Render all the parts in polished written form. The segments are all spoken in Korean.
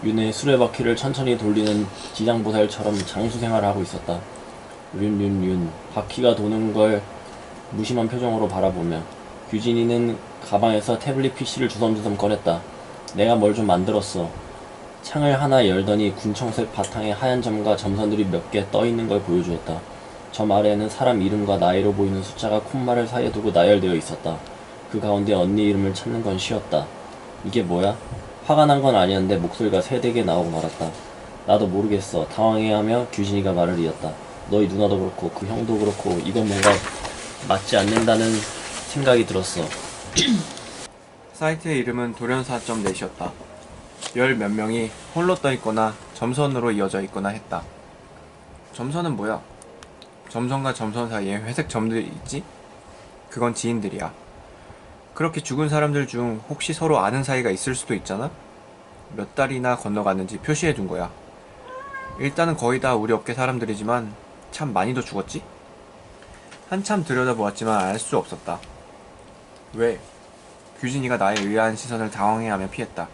윤의 수레바퀴를 천천히 돌리는 지장보살처럼 장수생활을 하고 있었다. 윤. 바퀴가 도는 걸 무심한 표정으로 바라보며 규진이는 가방에서 태블릿 PC를 주섬주섬 꺼냈다. 내가 뭘 좀 만들었어. 창을 하나 열더니 군청색 바탕에 하얀 점과 점선들이 몇 개 떠있는 걸 보여주었다. 점 아래에는 사람 이름과 나이로 보이는 숫자가 콧말을 사이에 두고 나열되어 있었다. 그 가운데 언니 이름을 찾는 건 쉬웠다. 이게 뭐야? 화가 난 건 아니었는데 목소리가 세대게 나오고 말았다. 나도 모르겠어. 당황해하며 규진이가 말을 이었다. 너희 누나도 그렇고 그 형도 그렇고 이건 뭔가 맞지 않는다는 생각이 들었어. 사이트의 이름은 돌연사.net이었다. 열 몇 명이 홀로 떠있거나 점선으로 이어져 있거나 했다. 점선은 뭐야? 점선과 점선 사이에 회색 점들이 있지? 그건 지인들이야. 그렇게 죽은 사람들 중 혹시 서로 아는 사이가 있을 수도 있잖아? 몇 달이나 건너갔는지 표시해둔 거야. 일단은 거의 다 우리 업계 사람들이지만 참 많이도 죽었지? 한참 들여다보았지만 알 수 없었다. 왜? 규진이가 나의 의아한 시선을 당황해하며 피했다.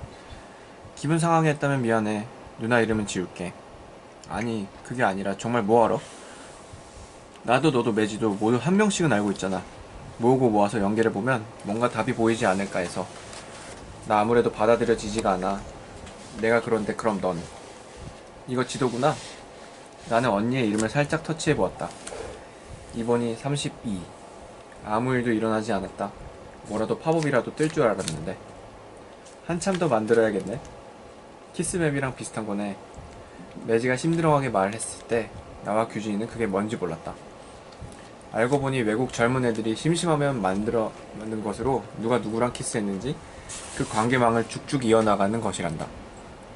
기분 상하게 했다면 미안해. 누나 이름은 지울게. 아니, 그게 아니라 정말 뭐하러? 나도 너도 매지도 모두 한 명씩은 알고 있잖아. 모으고 모아서 연계해보면 뭔가 답이 보이지 않을까 해서. 나 아무래도 받아들여지지가 않아. 내가 그런데 그럼 넌? 이거 지도구나? 나는 언니의 이름을 살짝 터치해보았다. 이번이 32. 아무 일도 일어나지 않았다. 뭐라도 팝업이라도 뜰 줄 알았는데. 한참 더 만들어야겠네. 키스맵이랑 비슷한 거네. 매지가 힘들어하게 말을 했을 때 나와 규진이는 그게 뭔지 몰랐다. 알고 보니 외국 젊은 애들이 심심하면 만든 것으로 누가 누구랑 키스했는지 그 관계망을 쭉쭉 이어나가는 것이란다.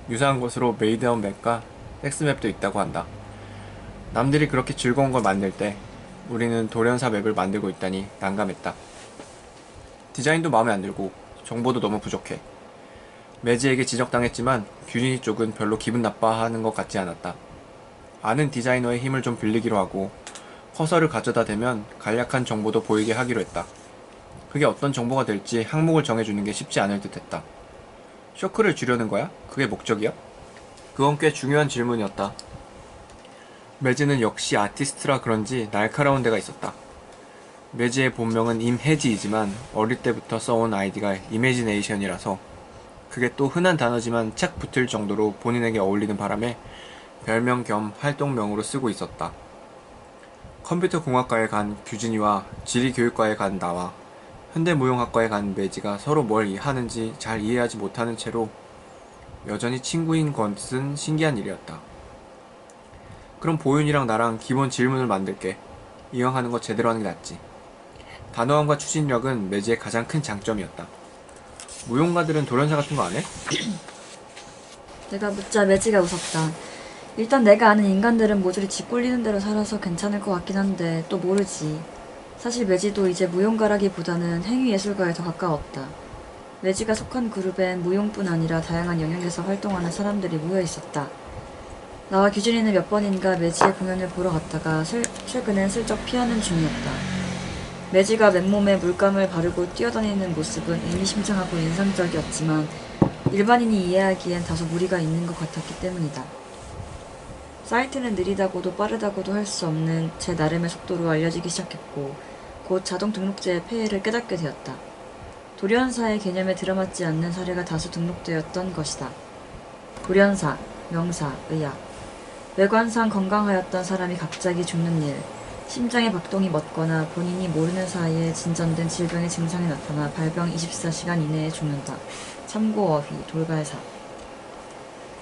유사한 것으로 메이드온 맵과 섹스맵도 있다고 한다. 남들이 그렇게 즐거운 걸 만들 때 우리는 돌연사 맵을 만들고 있다니 난감했다. 디자인도 마음에 안 들고 정보도 너무 부족해. 매지에게 지적당했지만 규진이 쪽은 별로 기분 나빠하는 것 같지 않았다. 아는 디자이너의 힘을 좀 빌리기로 하고 커서를 가져다 대면 간략한 정보도 보이게 하기로 했다. 그게 어떤 정보가 될지 항목을 정해주는 게 쉽지 않을 듯 했다. 쇼크를 주려는 거야? 그게 목적이야? 그건 꽤 중요한 질문이었다. 매지는 역시 아티스트라 그런지 날카로운 데가 있었다. 매지의 본명은 임혜지이지만 어릴 때부터 써온 아이디가 이매지네이션이라서 그게 또 흔한 단어지만 착 붙을 정도로 본인에게 어울리는 바람에 별명 겸 활동명으로 쓰고 있었다. 컴퓨터 공학과에 간 규진이와 지리교육과에 간 나와 현대무용학과에 간 매지가 서로 뭘 하는지 잘 이해하지 못하는 채로 여전히 친구인 것은 신기한 일이었다. 그럼 보윤이랑 나랑 기본 질문을 만들게. 이왕 하는 거 제대로 하는 게 낫지. 단호함과 추진력은 매지의 가장 큰 장점이었다. 무용가들은 돌연사 같은 거 안 해? 내가 묻자 매지가 웃었다. 일단 내가 아는 인간들은 모조리 지 꼴리는 대로 살아서 괜찮을 것 같긴 한데 또 모르지. 사실 매지도 이제 무용가라기보다는 행위예술가에 더 가까웠다. 매지가 속한 그룹엔 무용뿐 아니라 다양한 영역에서 활동하는 사람들이 모여 있었다. 나와 규진이는 몇 번인가 매지의 공연을 보러 갔다가 최근엔 슬쩍 피하는 중이었다. 매지가 맨몸에 물감을 바르고 뛰어다니는 모습은 의미심장하고 인상적이었지만 일반인이 이해하기엔 다소 무리가 있는 것 같았기 때문이다. 사이트는 느리다고도 빠르다고도 할 수 없는 제 나름의 속도로 알려지기 시작했고 곧 자동 등록제의 폐해를 깨닫게 되었다. 돌연사의 개념에 들어맞지 않는 사례가 다수 등록되었던 것이다. 돌연사, 명사, 의학. 외관상 건강하였던 사람이 갑자기 죽는 일, 심장의 박동이 멎거나 본인이 모르는 사이에 진전된 질병의 증상이 나타나 발병 24시간 이내에 죽는다. 참고 어휘, 돌발사.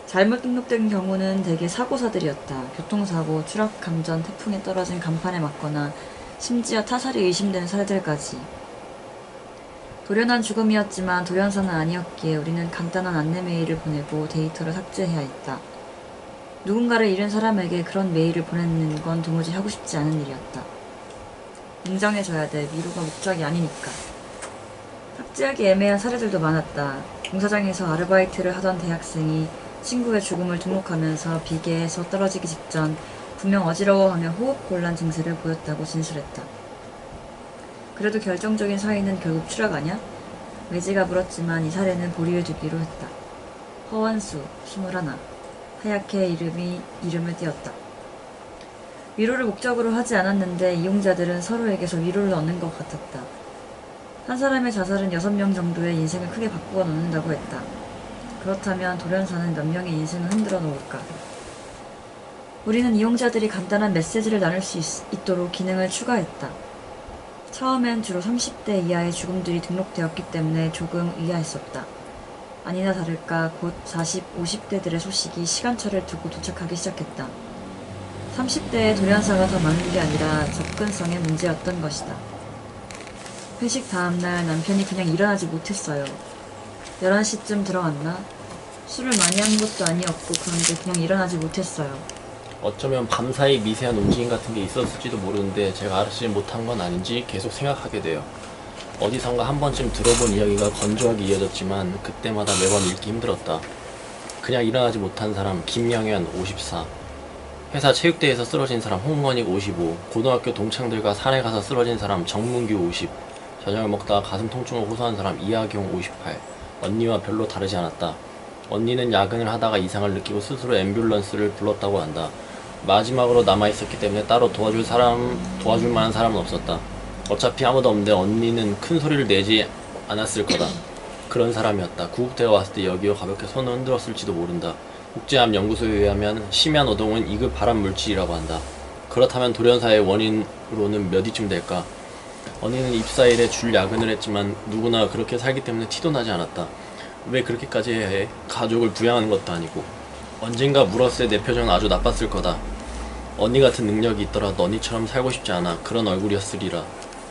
잘못 등록된 경우는 대개 사고사들이었다. 교통사고, 추락, 감전, 태풍에 떨어진 간판에 맞거나 심지어 타살이 의심되는 사례들까지. 돌연한 죽음이었지만 돌연사는 아니었기에 우리는 간단한 안내 메일을 보내고 데이터를 삭제해야 했다. 누군가를 잃은 사람에게 그런 메일을 보내는 건 도무지 하고 싶지 않은 일이었다. 인정해줘야 돼. 위로가 목적이 아니니까. 삭제하기 애매한 사례들도 많았다. 공사장에서 아르바이트를 하던 대학생이 친구의 죽음을 등록하면서 비계에서 떨어지기 직전 분명 어지러워하며 호흡곤란 증세를 보였다고 진술했다. 그래도 결정적인 사인은 결국 추락 아냐? 매지가 물었지만 이 사례는 보류해 두기로 했다. 허원수 21. 하얗게 이름을 띄었다. 위로를 목적으로 하지 않았는데 이용자들은 서로에게서 위로를 얻는 것 같았다. 한 사람의 자살은 6명 정도의 인생을 크게 바꾸어 놓는다고 했다. 그렇다면 돌연사는 몇 명의 인생을 흔들어 놓을까? 우리는 이용자들이 간단한 메시지를 나눌 수 있도록 기능을 추가했다. 처음엔 주로 30대 이하의 죽음들이 등록되었기 때문에 조금 의아했었다. 아니나 다를까 곧 40, 50대들의 소식이 시간차를 두고 도착하기 시작했다. 30대의 돌연사가 더 많은 게 아니라 접근성의 문제였던 것이다. 회식 다음날 남편이 그냥 일어나지 못했어요. 11시쯤 들어왔나? 술을 많이 한 것도 아니었고 그런데 그냥 일어나지 못했어요. 어쩌면 밤사이 미세한 움직임 같은 게 있었을지도 모르는데 제가 알지 못한 건 아닌지 계속 생각하게 돼요. 어디선가 한 번쯤 들어본 이야기가 건조하게 이어졌지만 그때마다 매번 읽기 힘들었다. 그냥 일어나지 못한 사람 김영현 54, 회사 체육대회에서 쓰러진 사람 홍건익 55, 고등학교 동창들과 산에 가서 쓰러진 사람 정문규 50, 저녁을 먹다가 가슴 통증을 호소한 사람 이하경 58. 언니와 별로 다르지 않았다. 언니는 야근을 하다가 이상을 느끼고 스스로 앰뷸런스를 불렀다고 한다. 마지막으로 남아있었기 때문에 따로 도와줄 만한 사람은 없었다. 어차피 아무도 없는데 언니는 큰 소리를 내지 않았을 거다. 그런 사람이었다. 구급대가 왔을 때 여기어 가볍게 손을 흔들었을지도 모른다. 국제암 연구소에 의하면 심야 노동은 2급 발암 물질이라고 한다. 그렇다면 돌연사의 원인으로는 몇 위쯤 될까? 언니는 입사일에 줄 야근을 했지만 누구나 그렇게 살기 때문에 티도 나지 않았다. 왜 그렇게까지 해야 해? 가족을 부양하는 것도 아니고. 언젠가 물었을 때 내 표정은 아주 나빴을 거다. 언니 같은 능력이 있더라도 언니처럼 살고 싶지 않아. 그런 얼굴이었으리라.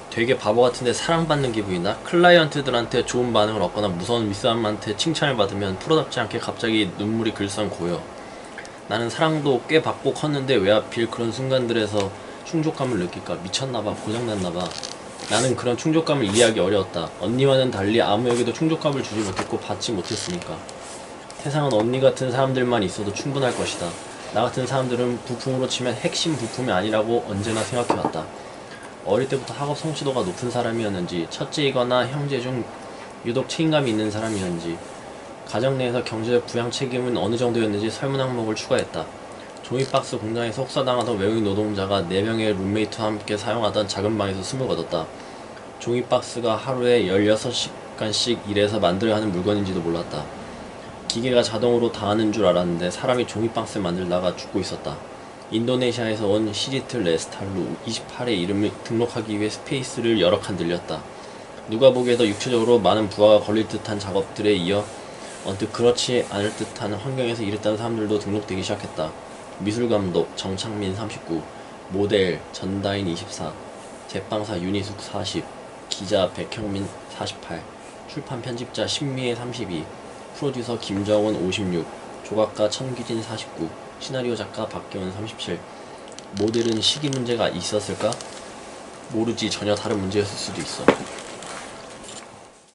되게 바보 같은데 사랑받는 기분이나 클라이언트들한테 좋은 반응을 얻거나 무서운 윗사람한테 칭찬을 받으면 프로답지 않게 갑자기 눈물이 글썽 고여. 나는 사랑도 꽤 받고 컸는데 왜 하필 그런 순간들에서 충족감을 느낄까? 미쳤나봐. 고장났나봐. 나는 그런 충족감을 이해하기 어려웠다. 언니와는 달리 아무에게도 충족감을 주지 못했고 받지 못했으니까. 세상은 언니 같은 사람들만 있어도 충분할 것이다. 나 같은 사람들은 부품으로 치면 핵심 부품이 아니라고 언제나 생각해왔다. 어릴 때부터 학업 성취도가 높은 사람이었는지, 첫째이거나 형제 중 유독 책임감이 있는 사람이었는지, 가정 내에서 경제적 부양 책임은 어느 정도였는지 설문 항목을 추가했다. 종이박스 공장에서 혹사당하던 외국인 노동자가 4명의 룸메이트와 함께 사용하던 작은 방에서 숨을 거뒀다. 종이박스가 하루에 16시간씩 일해서 만들어야 하는 물건인지도 몰랐다. 기계가 자동으로 다 하는 줄 알았는데 사람이 종이박스를 만들다가 죽고 있었다. 인도네시아에서 온 시리트 레스탈루 28의 이름을 등록하기 위해 스페이스를 여러 칸 늘렸다. 누가 보기에도 육체적으로 많은 부하가 걸릴 듯한 작업들에 이어 언뜻 그렇지 않을 듯한 환경에서 일했다는 사람들도 등록되기 시작했다. 미술감독 정창민 39, 모델 전다인 24, 제빵사 윤희숙 40, 기자 백형민 48, 출판 편집자 신미애 32, 프로듀서 김정은 56, 조각가 천기진 49, 시나리오 작가 박경은 37. 모델은 시기 문제가 있었을까? 모르지. 전혀 다른 문제였을 수도 있어.